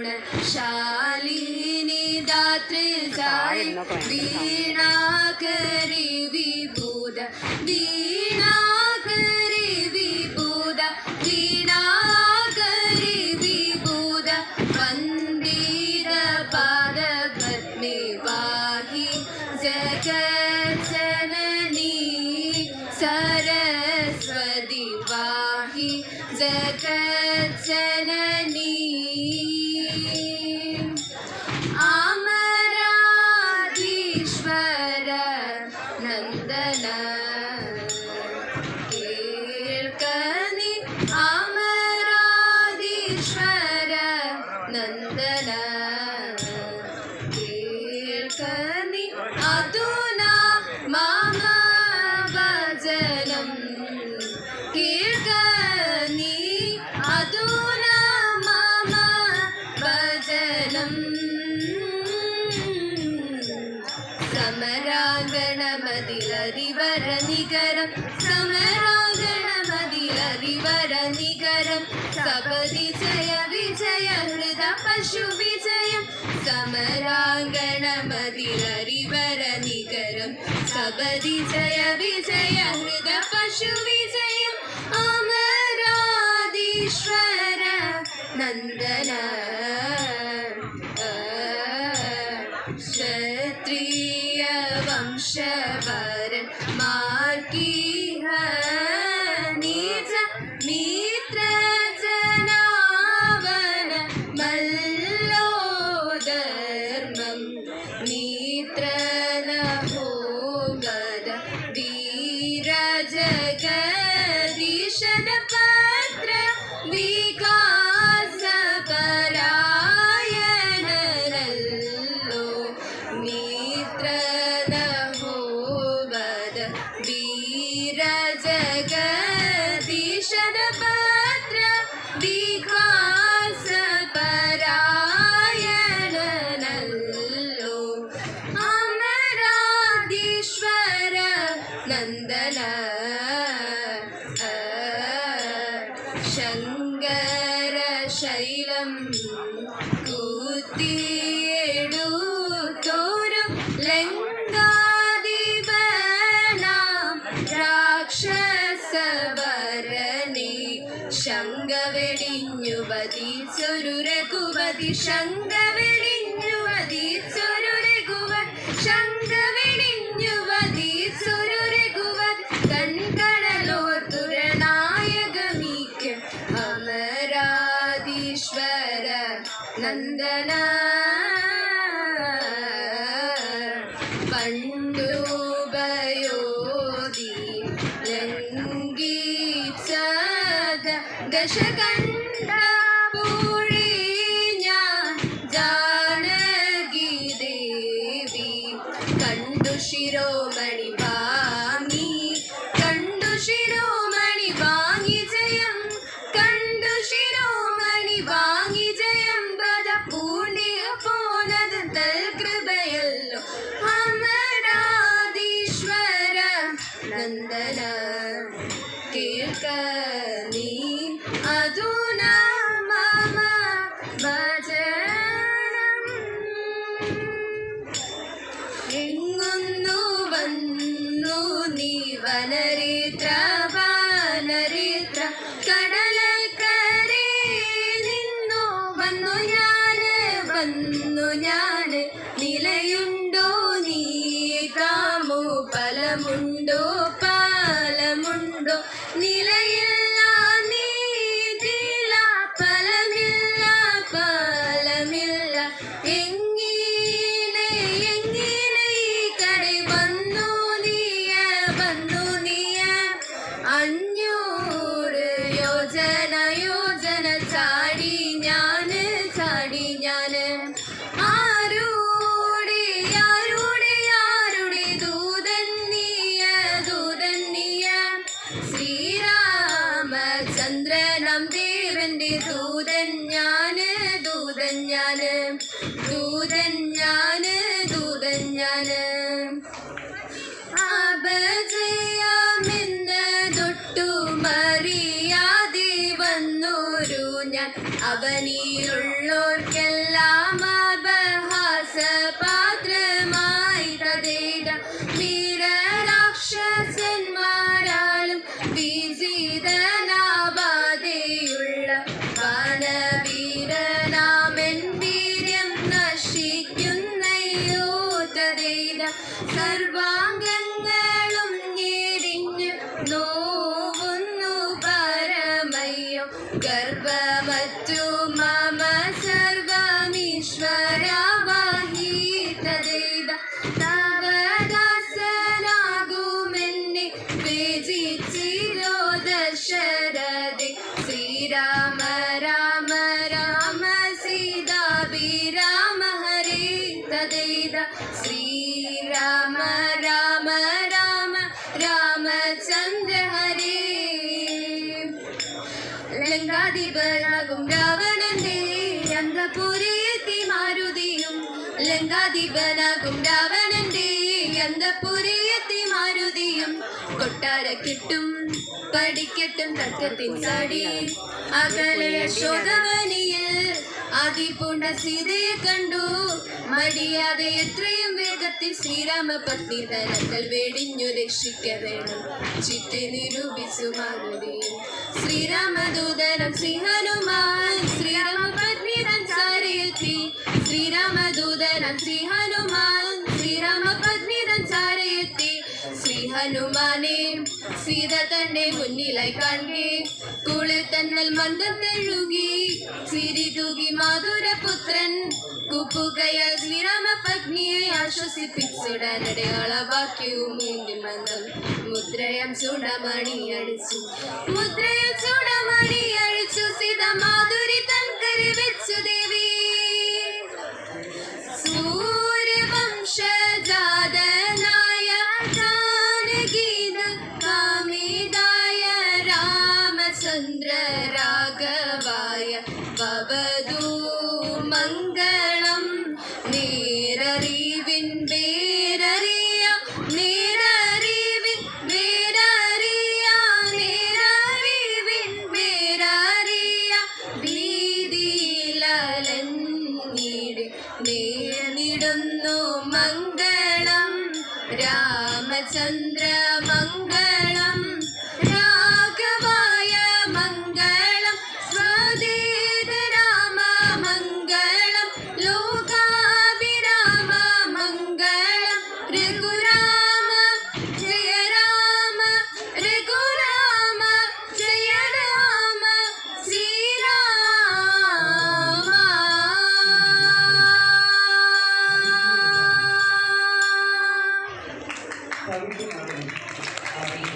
गुणशालिनी दात्री जाए वीणा करे विबुध वीणा करे विबुध वीणा करे विबुध वंदिर पाद पद्मे वाहि जगज्जननी सरस्वती वाहि जगज्जननी अमराधीश्वर नंदन केळ्कनि अमराधीश्वर नंदन केळ्कनि अधुना मम भजनं केळ्कनि अधुना मम भजनं समरागणमदिलरिवरनिकरं समरागणमदिलरिवरनिकरं सपदि जय विजय हृद पशु विजयं समरागणमदिलरिवरनिकरं सपदि जय विजय हृद पशु विजयं अमराधीश्वर नंदन क्षत्रिय वंशवर मार्गीह निज मित्र जनावन मल्लो धर्मं मित्र नहोगद वीर जगदीशन पत्र विकास परायणनल्लो मित्र नहोगद वीर जगदीशन पत्र विकास परायणनल्लो अमराधीश्वर नंदन शंकर शैलं कुत्तियेडु तोरु लंगादिवनां राक्षसवरने शंगवेडिञ्जु वदिसुरु रघुवति शंगवेडिञ्जु वदिसुरु रघुवति शंगवेडिञ्जु वदिसुरु रघुवति कण्कणलोर्तुरनायकमीक्य अमराधीश्वर नंदन पण्डुबयोधि लङ्घिसद दशकण्ठपूरी ज्ञान जानकी देवी कंडु शिरोमणि वाङि कंडु शिरोमणि वाङि जयं कंडु शिरोमणि वाङि जयं पद पूर्णिय पोनद तल्कृपयल्लो अमराधीश्वर नंदन केळ्कनि अधुना मम भजनं എങ്ങുന്നു വന്നു നീ വനരേത്ര വാനരേത്ര കടലക്കരെ നിന്നു വന്നു ഞാന് നിലയുണ്ടോ നീ കാമോ ഫലമുണ്ടോ പാലമുണ്ടോ നിലയില്ല നീതില ഫലമില്ല പാലമില്ല എങ്ങനെ ഈ കട വന്നു നീയ 500 യോജന ചാടി ഞാന് ആരുടെ ദൂതൻ നീയ ശ്രീരാമചന്ദ്രനം ദേവന്റെ ദൂതൻ ഞാന് അപജയമെന്നതൊട്ടു മറിയാതെ വന്നോരു ഞാൻ അവനിലുള്ളോർക്കെല്ലാം സർവാംഗങ്ങളും ഞെരിഞ്ഞ് നോവുന്നു പരമയ്യോ ഗർഭമറ്റു മമ സർവമീശ്വരവാഹീതദേദ തവദാസനാകുമെന്നെ വേജിച്ചിരോ ദശരഥേ ശ്രീരാമ രാമ രാമ സീതാഭിരാമ ഹരേ തദേദ ശ്രീരാമ രാമ രാമ രാമചന്ദ്ര ഹരേ ലങ്കാധിപനാകും രാവണന്റെ അന്തപുരയെത്തി മാരുതിയും ലങ്കാധിപനാകും രാവണന്റെ അന്തപുരയെത്തി മാരുതിയും കൊട്ടാരക്കെട്ടും പഠിക്കട്ടും തർക്കത്തിൻ സാടി അകലെ യശോദവനിയിൽ ആദിപൂണ്ട സീതയെ കണ്ടു മടിയാതെ എത്രയും വേഗത്തിൽ ശ്രീരാമ പത്നി തനക്കൽ വെടിഞ്ഞു രക്ഷിക്ക വേണം ചിത്തെ നിരൂപിച്ചു മാരുതി ശ്രീരാമദൂതനം ശ്രീ ഹനുമാൻ ശ്രീരാമ പത്നി തൻ സാരയെത്തി ശ്രീരാമദൂതനം ശ്രീ ഹനുമാൻ ശ്രീരാമ പത്നി തൻ സാരയെത്തി ശ്രീ ഹനുമാനെ സീത തന്റെ മുന്നിലായി കാണേ കുളിർ തന്നൽ മന്ദം തെഴുകി ചിരി തൂകി മാധുരപുത്രൻ കുപ്പുകയാൽ ശ്രീരാമ പത്നിയെ ആശ്വസിപ്പിച്ചുടനടയാളവാക്യവും വീണ്ടും മന്ദം മുദ്രയം ചൂടമണി അടിച്ചു മുദ്രയം ചൂടമണി അഴിച്ചു സീത മാധുരി തൻ കരി വെച്ചു ദേവി സൂര്യവംശജാതനായ ജാനകീത കാമിതായ രാമചന്ദ്ര രാഘവായ ഭവതു മംഗളം നേരറിവിൻ വേരറിയ നേരറിവിൻ വേരറിയ നേരറിവിൻ വേരറിയ ഭീതിയിലലഞ്ഞിടെ നേർന്നിടുന്നു മംഗളം രാമചന്ദ്ര മംഗളം രാഘവായ മംഗളം സ്വദേത രാമ മംഗളം ലോകാഭിരാമ മംഗളം രഘുരാമ ജയ രാമ രഘുരാമ ജയ രാമ ശ്രീരാമ Thank you.